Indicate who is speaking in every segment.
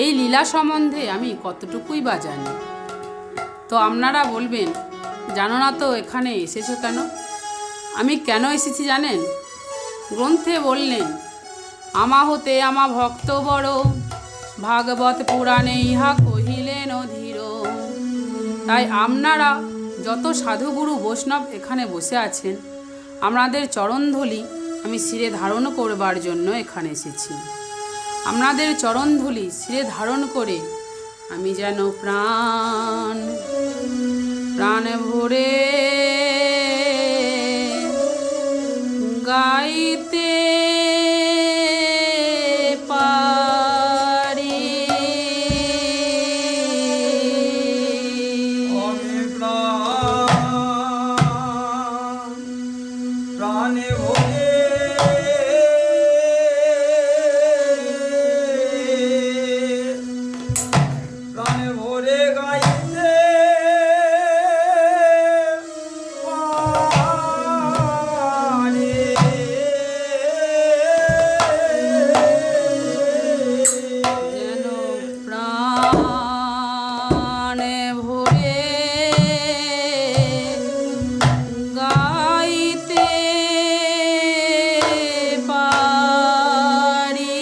Speaker 1: এই লীলা সম্বন্ধে আমি কতটুকুই বা জানি। তো আপনারা বলবেন, জানো না তো এখানে এসেছো কেন? আমি কেন এসেছি জানেন? গ্রন্থে বললেন, আমা হতে আমা ভক্ত বড়, ভাগবত পুরাণে ইহা কহিলেন অধীর। তাই আপনারা যত সাধুগুরু বৈষ্ণব এখানে বসে আছেন, আপনাদের চরণধূলি আমি শিরে ধারণ করবার জন্য এখানে এসেছি। আপনাদের চরণধূলি শিরে ধারণ করে আমি যেন প্রাণ ভরে গাইতে পারি।
Speaker 2: প্রাণে ভরে গাইতে
Speaker 1: যেন প্রাণে ভরে গাইতে পারি।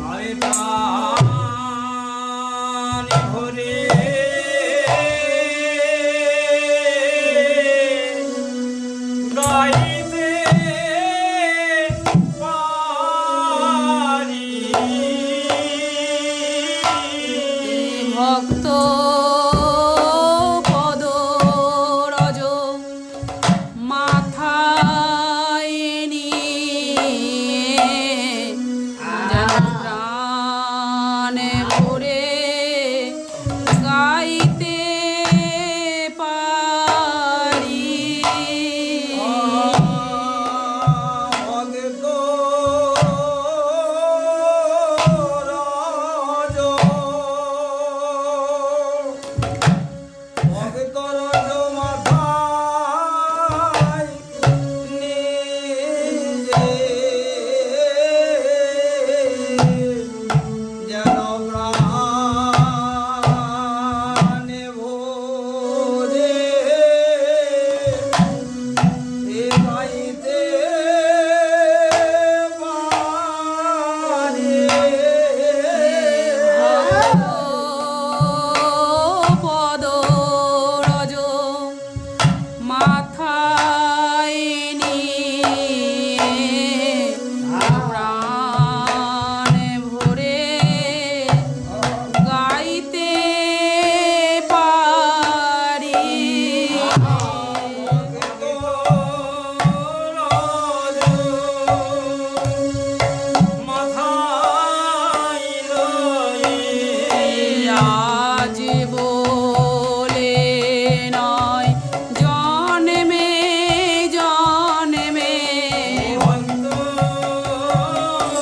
Speaker 2: আমি প্রাণে ভরে গাইতে পারি।
Speaker 1: ভক্ত পদ রজ মাথায় নিয়ে যেন প্রাণে ভরে গাইতে পারি।
Speaker 2: ভক্ত রজ মাথায় নিজে যেন প্রাণে ভরে গাইতে পারি।
Speaker 1: পদ রজ মাথায় নিয়ে প্রাণে ভরে গাইতে পারি। আজ বলে নয় জন্মে জন্মে আজ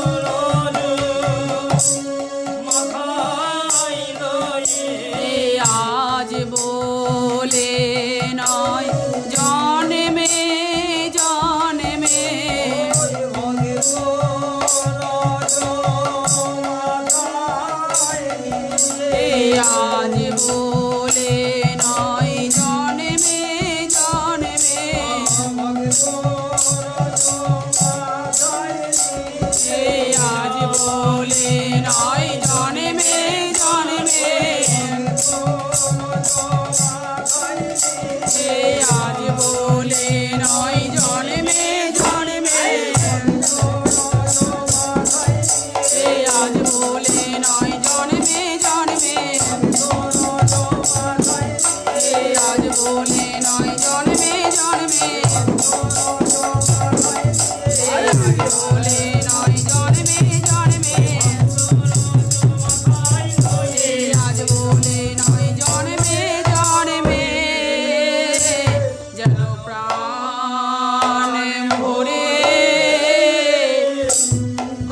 Speaker 1: বলে নয় জন্মে জন্মে আজ বলে নয় জন্মে জন্মে আজ বলে নয় জন্মে জন্মে আজ বলে নয় জন্মে জন্মে আজ বলে নয় জন্মে জন্মে আজ বলে নয় জন্মে জন্মে আজ বলে নয় জন্মে জন্মে আজ বলে নয় জন্মে জন্মে যেন প্রাণে ভরে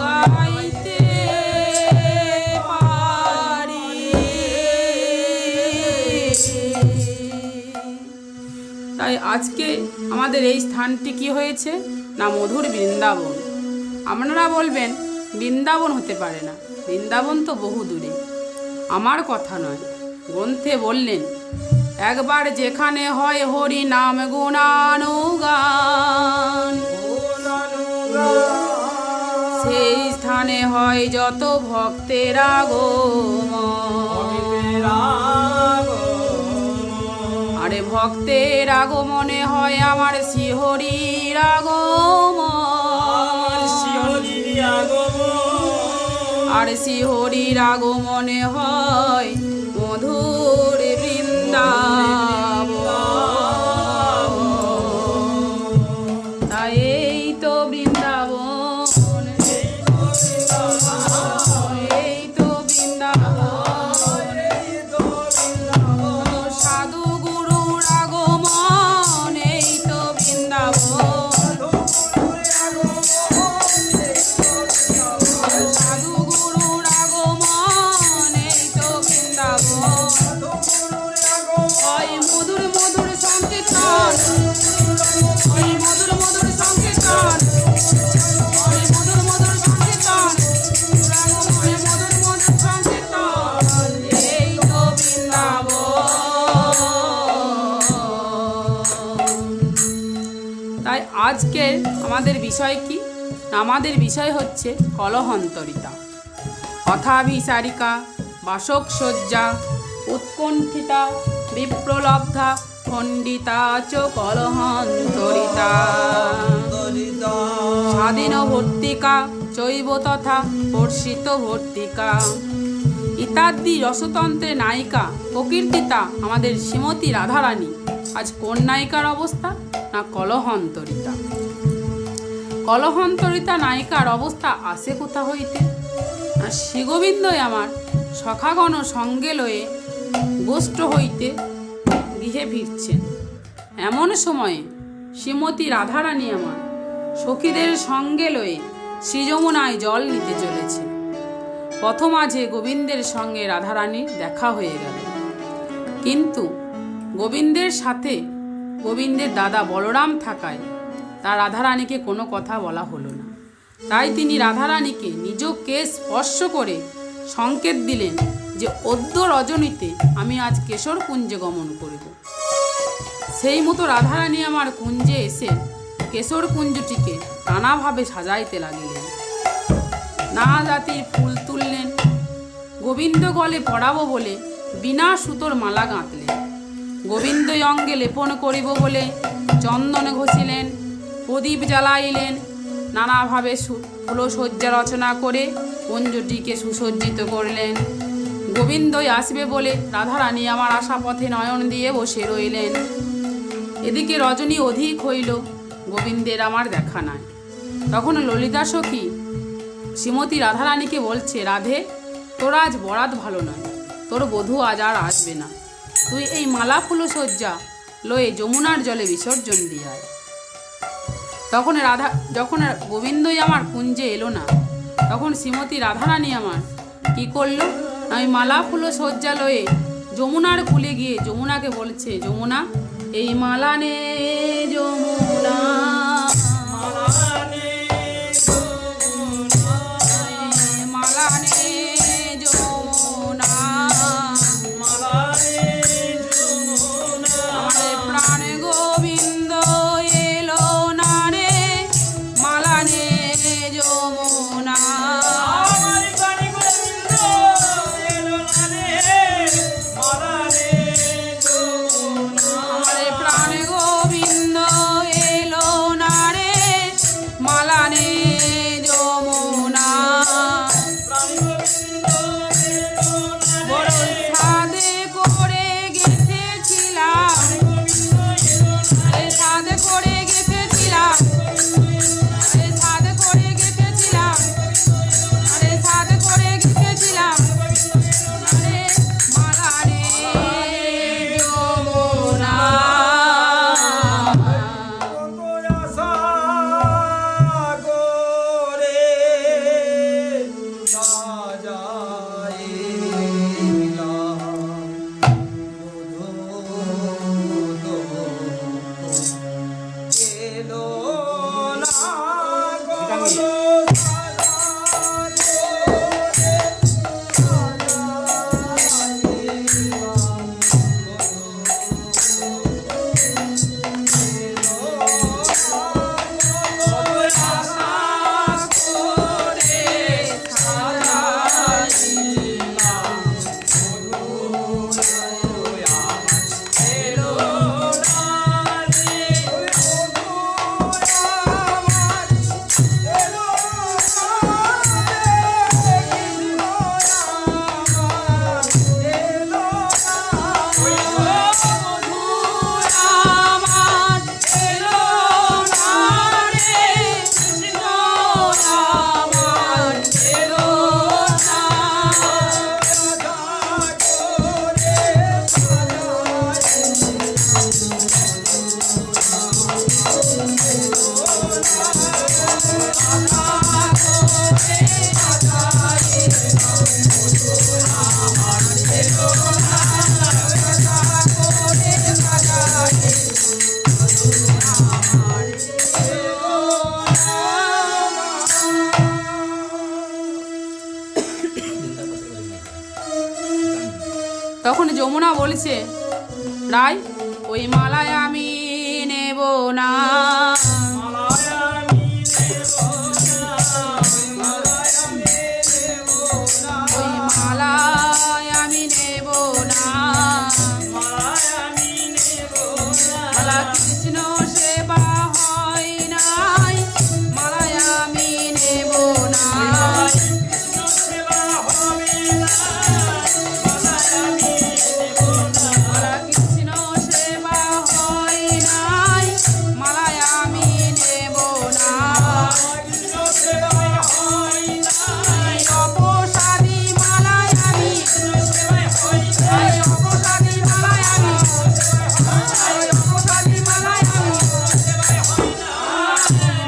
Speaker 1: গাইতে পারি। তাই আজকে আমাদের এই স্থানটি কি হয়েছে না মধুর বৃন্দাবন। আপনারা বলবেন বৃন্দাবন হতে পারে না, বৃন্দাবন তো বহু দূরে। আমার কথা নয়, গ্রন্থে বললেন একবার যেখানে হয় হরি নাম গুণানুগান, সেই স্থানে হয় যত ভক্তের আগমন। আরে ভক্তের আগমনে হয় আমার শ্রীহরির আগমন, আর শ্রীহরির আগমনে হয় মধুর বৃন্দাবন। তাই এই তো বৃন্দাবন, এই তো বৃন্দাবন, সাধু গুরুর আগমন, এই তো বৃন্দাবন, সাধু গুরুর আগমন, এই তো বৃন্দাবন। ওই মধুর মধুর সংকীর্তন, ওই মধুর মধুর সংকীর্তন, ওই মধুর মধুর সংকীর্তন, আগমনে মধুর মধুর সংকীর্তন, এই তো বৃন্দাবন। তাই আজকের আমাদের বিষয় কি? আমাদের বিষয় হচ্ছে কলহন্তরিতা, কথাভিসারিকা, বাসক সজ্জা, উৎকণ্ঠিতা, বিপ্রলব্ধা, খণ্ডিতা চ কলহন্তরিতা, স্বাধীন ভর্তিকা চৈব তথা হর্ষিত ভর্তিকা ইত্যাদি রসতন্ত্রের নায়িকা প্রকীর্তিতা আমাদের শ্রীমতী রাধারানী আজ কোন নায়িকার অবস্থা? না কলহন্তরিতা। কলহন্তরিতা নায়িকার অবস্থা আসে কোথা হইতে? না শ্রীগোবিন্দই আমার সখাগণ সঙ্গে লয়ে গোষ্ঠ হইতে গৃহে ফিরছেন। এমন সময়ে শ্রীমতী রাধারানী আমার সখীদের সঙ্গে লয়ে শ্রীযমুনায় জল নিতে চলেছে। পথ মাঝে গোবিন্দের সঙ্গে রাধারানীর দেখা হয়ে গেল, কিন্তু গোবিন্দের সাথে গোবিন্দের দাদা বলরাম থাকায় তার রাধারানীকে কোনো কথা বলা হলো না। তাই তিনি রাধারানীকে নিজ কেশ স্পর্শ করে সংকেত দিলেন যে অদ্য রজনীতে আমি আজ কেশর কুঞ্জে গমন করব। সেই মতো রাধারানী আমার কুঞ্জে এসে কেশর কুঞ্জটিকে নানাভাবে সাজাইতে লাগিলেন। নানা জাতির ফুল তুললেন, গোবিন্দ গলে পড়াবো বলে বিনা সুতোর মালা গাঁথলেন, গোবিন্দই অঙ্গে লেপন করিব বলে চন্দন ঘষিলেন, প্রদীপ জ্বালাইলেন, নানাভাবে ফুলসজ্জা রচনা করে কুঞ্জটিকে সুসজ্জিত করলেন। গোবিন্দই আসবে বলে রাধারানী আমার আশা পথে নয়ন দিয়ে বসে রইলেন। এদিকে রজনী অধিক হইল, গোবিন্দের আমার দেখা নাই। তখন ললিতা সখী শ্রীমতী রাধারানীকে বলছে, রাধে তোর আজ বরাত ভালো নয়, তোর বধূ আজ আর আসবে না, তুই এই মালা ফুলসজ্জা লয়ে যমুনার জলে বিসর্জন দিয়ে আয়। যখন গোবিন্দই আমার কুঞ্জে এলো না, তখন শ্রীমতী রাধারানী আমার কি করলো? আমি মালা ফুলসজ্জা লয়ে যমুনার কূলে গিয়ে যমুনাকে বলছে, যমুনা এই মালা নে, যমুনা মালা নে, যমুনা আমার প্রাণ গোবিন্দ এলো না রে, মালা নে যমুনা প্রাণ গোবিন্দ এলো না রে, মালা নে যমুনা। বড় সাদে করে গেঁথেছিলাম, সাদে করে গেঁথেছিলাম, সাদে করে গেঁথেছিলাম তখন যমুনা বলছে, রায় ওই মালায় আমি নেব না,
Speaker 2: মালায় আমি নেব না, মালায় আমি নেব না,
Speaker 1: ওই মালায় আমি নেব না,
Speaker 2: মালায় আমি নেব না,
Speaker 1: মালা কৃষ্ণ সেবা হয় নাই, মালায় আমি নেব না,
Speaker 2: কৃষ্ণ সেবা হবে না, মালায় আমি নেব না,
Speaker 1: মালা কৃষ্ণ সেবা হয় নাই, মালায় আমি নেব না,
Speaker 2: কৃষ্ণ সেবা হয় না,
Speaker 1: অপসাদী মালায় আমি,
Speaker 2: সেবা হয় না,
Speaker 1: অপসাদী মালায় আমি, অপসাদী মালায় আমি,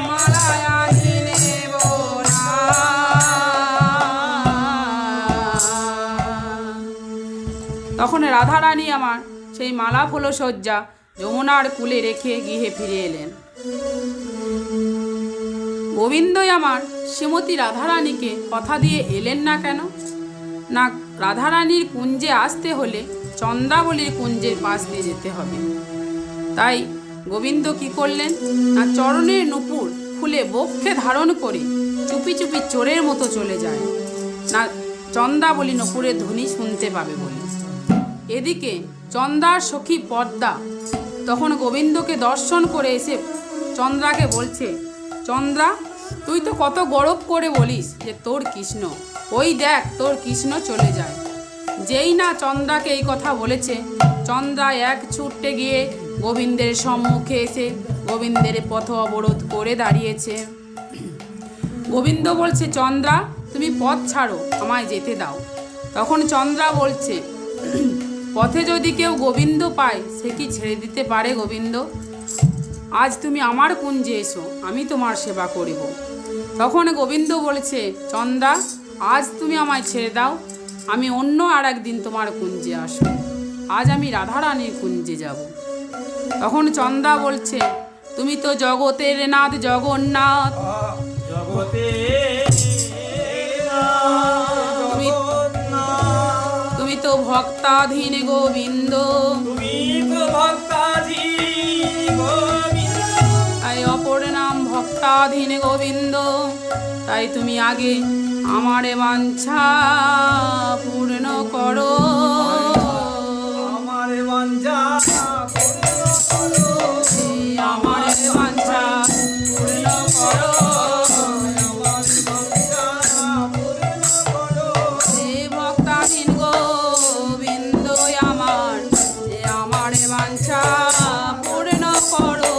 Speaker 1: মালায় আমি নেব না। তখন রাধারানী আমার সেই মালা ফুলসজ্জা যমুনার কূলে রেখে গৃহে ফিরে এলেন। গোবিন্দই আমার শ্রীমতী রাধারানীকে কথা দিয়ে এলেন না কেন? না, রাধারানীর কুঞ্জে আসতে হলে চন্দ্রাবলীর কুঞ্জের পাশ দিয়ে যেতে হবে। তাই গোবিন্দ কি করলেন না, চরণের নূপুর খুলে বক্ষে ধারণ করে চুপি চুপি চোরের মতো চলে যায়, না চন্দ্রাবলী নূপুরের ধ্বনি শুনতে পাবে বলে। এদিকে চন্দ্রার সখী পদ্মা তখন গোবিন্দকে দর্শন করে এসে চন্দ্রাকে বলছে, চন্দ্রা তুই তো কত গৌরব করে বলিস যে তোর কৃষ্ণ, ওই দেখ তোর কৃষ্ণ চলে যায়। যেই না চন্দ্রাকে এই কথা বলেছে, চন্দ্রা এক ছুটতে গিয়ে গোবিন্দের সম্মুখে এসে গোবিন্দের পথ অবরোধ করে দাঁড়িয়েছে। গোবিন্দ বলছে, চন্দ্রা তুমি পথ ছাড়ো, আমায় যেতে দাও। তখন চন্দ্রা বলছে, পথে যদি কেউ গোবিন্দ পায় সে কি ছেড়ে দিতে পারে গোবিন্দ? আজ তুমি আমার কুঞ্জে এসো, আমি তোমার সেবা করিব। তখন গোবিন্দ বলেছে, চন্দ্রা আজ তুমি আমায় ছেড়ে দাও, আমি অন্য আর একদিন তোমার কুঞ্জে আসব, আজ আমি রাধারানীর কুঞ্জে যাব। তখন চন্দ্রা বলছে, তুমি তো জগতের নাথ জগন্নাথ,
Speaker 2: জগতে
Speaker 1: তুমি তো ভক্তাধীন গোবিন্দ,
Speaker 2: তুমি তো ভক্তাধীন গোবিন্দ,
Speaker 1: তাই অপর নাম ভক্তাধীন গোবিন্দ। তাই তুমি আগে আমার বাঞ্ছা পূর্ণ করো,
Speaker 2: আমার বাঞ্ছা পূর্ণ করো,
Speaker 1: আমার বাঞ্ছা পূর্ণ করো,
Speaker 2: আমার বাঞ্ছা পূর্ণ করো,
Speaker 1: হে ভক্তাধীন গোবিন্দ আমার, হে আমার বাঞ্ছা পূর্ণ করো,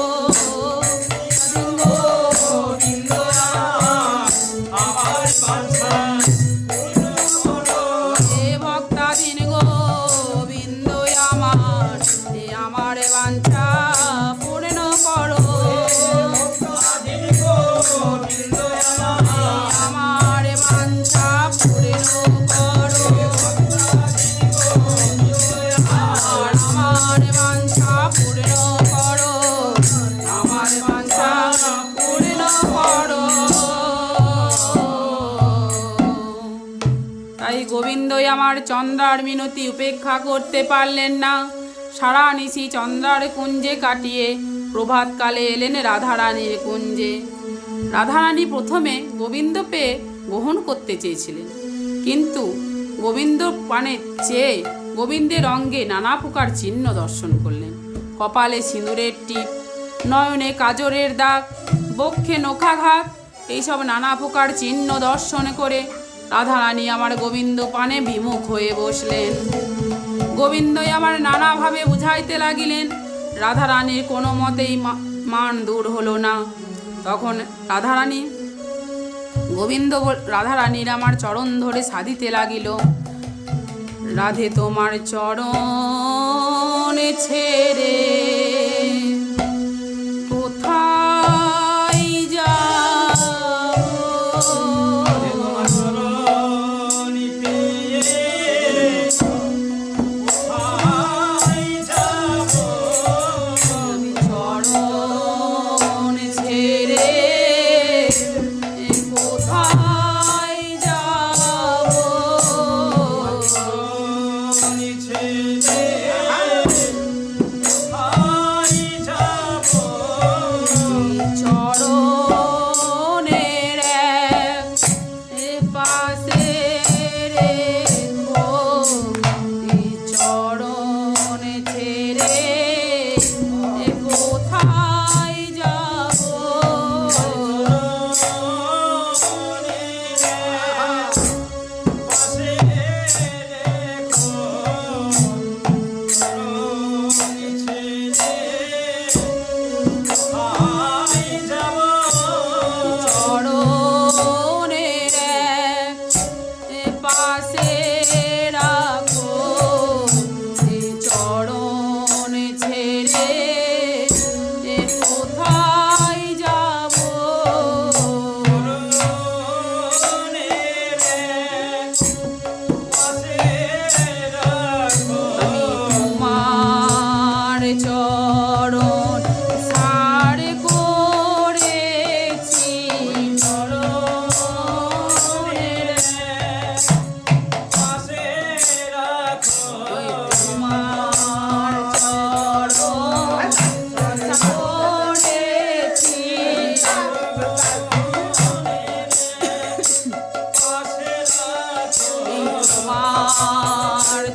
Speaker 2: গোবিন্দ আমার বাঞ্ছা পূর্ণ করো,
Speaker 1: হে ভক্তাধীন গোবিন্দ আমার, হে আমার বাঞ্ছা পূর্ণ করো,
Speaker 2: ভক্তাধীন গোবিন্দ
Speaker 1: আমার বাঞ্ছা পূর্ণ করো, আমার বাঞ্ছা পূর্ণ করো, আমার বাঞ্ছা পূর্ণ করো। তাই গোবিন্দই আমার চন্দ্রার মিনতি উপেক্ষা করতে পারলেন না। সারা নিশি চন্দ্রার কুঞ্জে কাটিয়ে প্রভাতকালে এলেন রাধারানীর কুঞ্জে। রাধারানী প্রথমে গোবিন্দ পেয়ে গ্রহণ করতে চেয়েছিলেন, কিন্তু গোবিন্দ পানে চেয়ে গোবিন্দের অঙ্গে নানা প্রকার চিহ্ন দর্শন করলেন। কপালে সিঁদুরের টিপ, নয়নে কাজরের দাগ, বক্ষে নখাঘাত, এইসব নানা প্রকার চিহ্ন দর্শন করে রাধারানী আমার গোবিন্দ পানে বিমুখ হয়ে বসলেন। গোবিন্দই আমার নানাভাবে বুঝাইতে লাগিলেন। রাধারানীর কোনো মতেই মান দূর হলো না। তখন রাধারানীর আমার চরণ ধরে সাধিতে লাগিল, রাধে তোমার চরণ ছেড়ে কোথায় যাবো,
Speaker 2: তোমার চরণি পেয়ে কোথায় যাবো,
Speaker 1: চরণ ছেড়ে কোথায় যাবো,
Speaker 2: চরণি ছেড়ে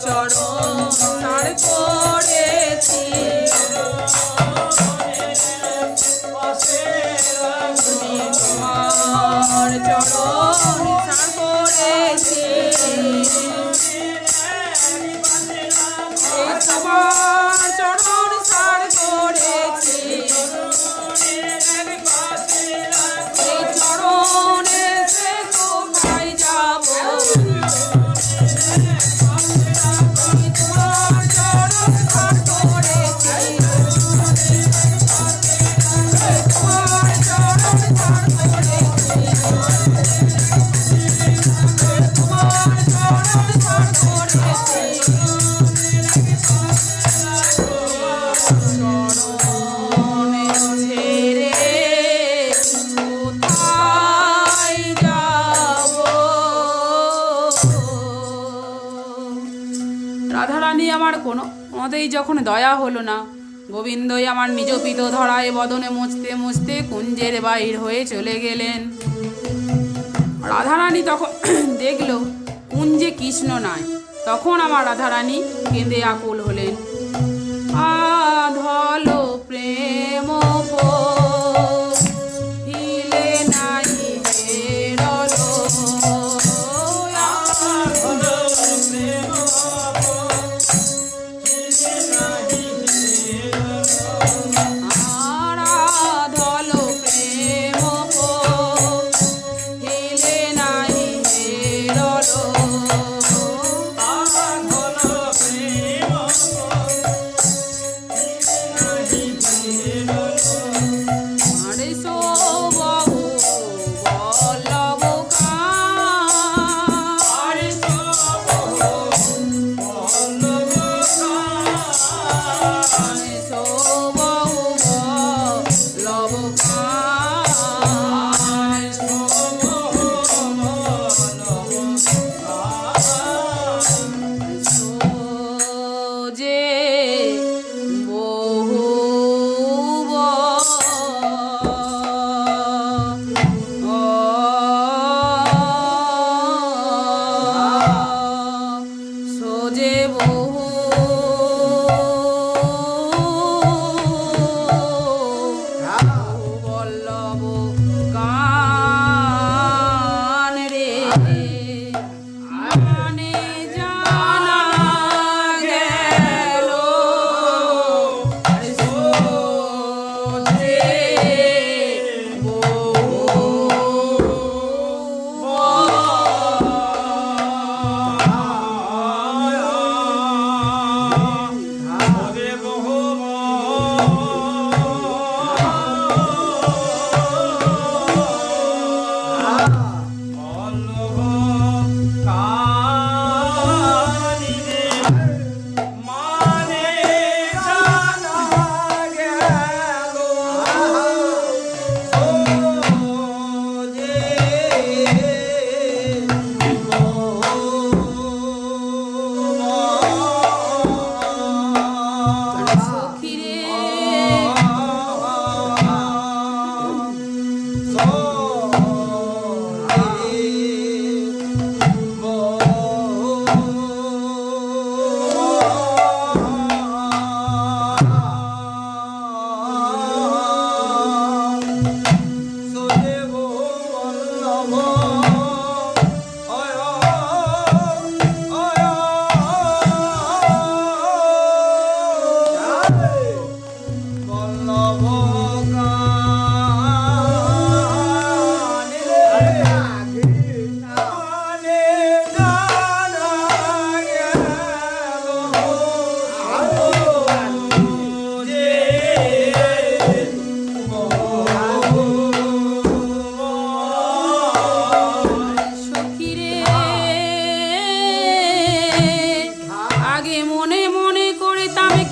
Speaker 1: চরণ তার করেছি তোমার চরণ তার করেছি এই তোমার চরণ তার করেছি এই চরণে সে কোথায় যাব তোমার চরণ তার করেছি তোমার চরণ তার করেছি তোমার চরণ তার করেছি চরণে ছেড়ে কোথায় যাব রাধারানী আমার কোনোতেই যখন দয়া হলো না, গোবিন্দই আমার নিজ পিত ধরায় বদনে মুছতে মুছতে কুঞ্জের বাহির হয়ে চলে গেলেন। রাধারানী তখন দেখল কুঞ্জে কৃষ্ণ নাই। তখন আমার রাধারানী কেঁদে আকুল হলেন। আধল প্রেম হিলে নাই হেরল আরাধল প্রেম হিলে নাই হেরল আরে সো বহু বল্লভ কারে সো বহু বল্লভ যে বহু সোজে বহু বল্লভ গান রে মানে জানা গেল সোজে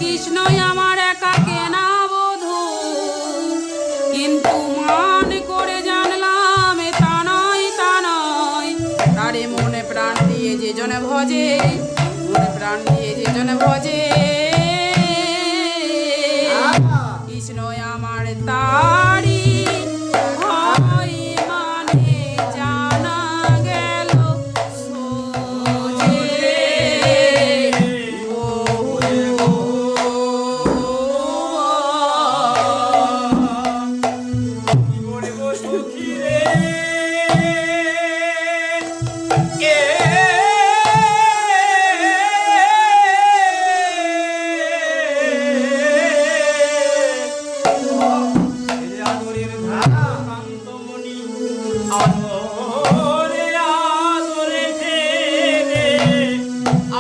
Speaker 1: কৃষ্ণই আমার একা কেনা বধূ, কিন্তু মান করে জানলাম তা নয় তা নয়। তারে মনে প্রাণ দিয়ে যে জনে ভজে, মনে প্রাণ দিয়ে যে জনে ভজে, কৃষ্ণই আমার তারি হয় মানে জানা গেল সোজে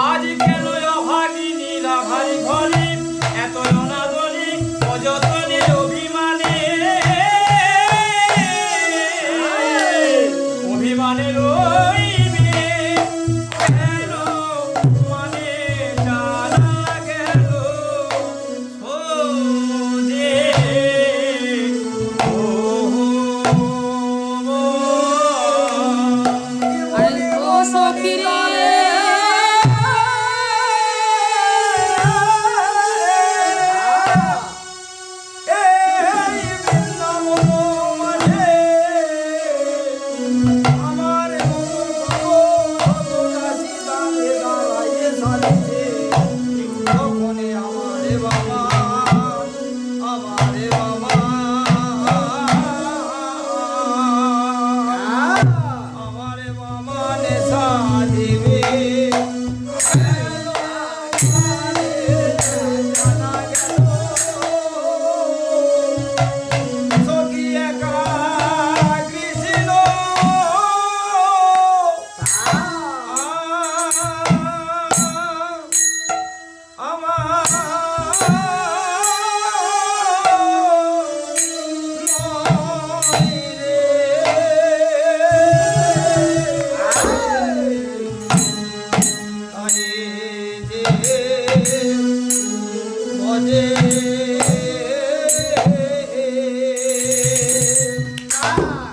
Speaker 2: আজ কেন অভাগিনী রাভারি ঘরে এত অনাদরে অযতনে অভিমানে অভিমানে রইবে কেন মানে জানা গেল সোজে
Speaker 1: আরে ও সখী রে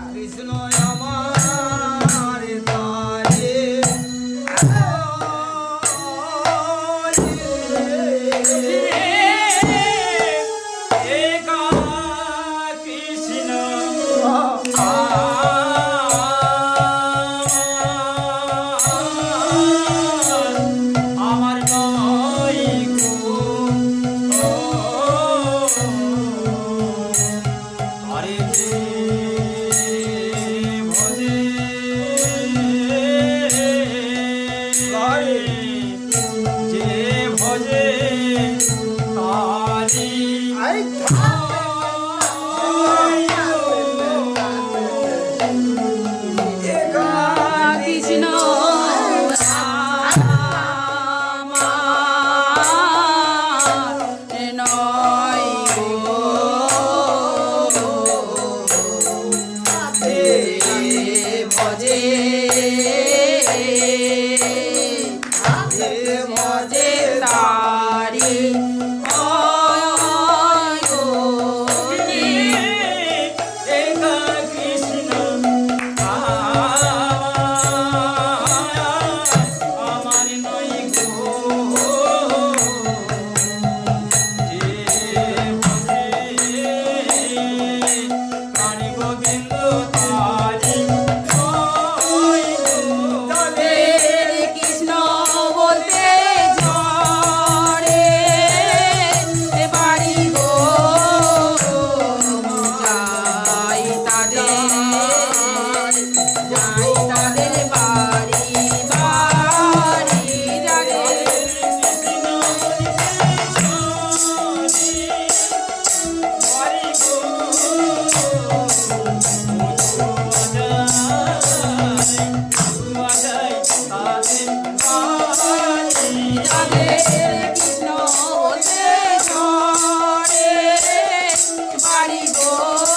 Speaker 2: কৃষ্ণ আমার তারে একা কৃষ্ণ আমার নয় গো আরে যে ভজে যে ভজে তারি
Speaker 1: কৃষ্ণ আমার নয় গো ভজে ভজে তারি
Speaker 2: একা কৃষ্ণ আমার নয় গো যে ভজে প্রাণী গোবিন্দ তারি
Speaker 1: কৃষ্ণ বলতে ঝরে বাড়ি গো যাই তাদের বাড়ি বাড়ি যাদের যাদের কৃষ্ণ বলতে ঝরে বাড়ি গো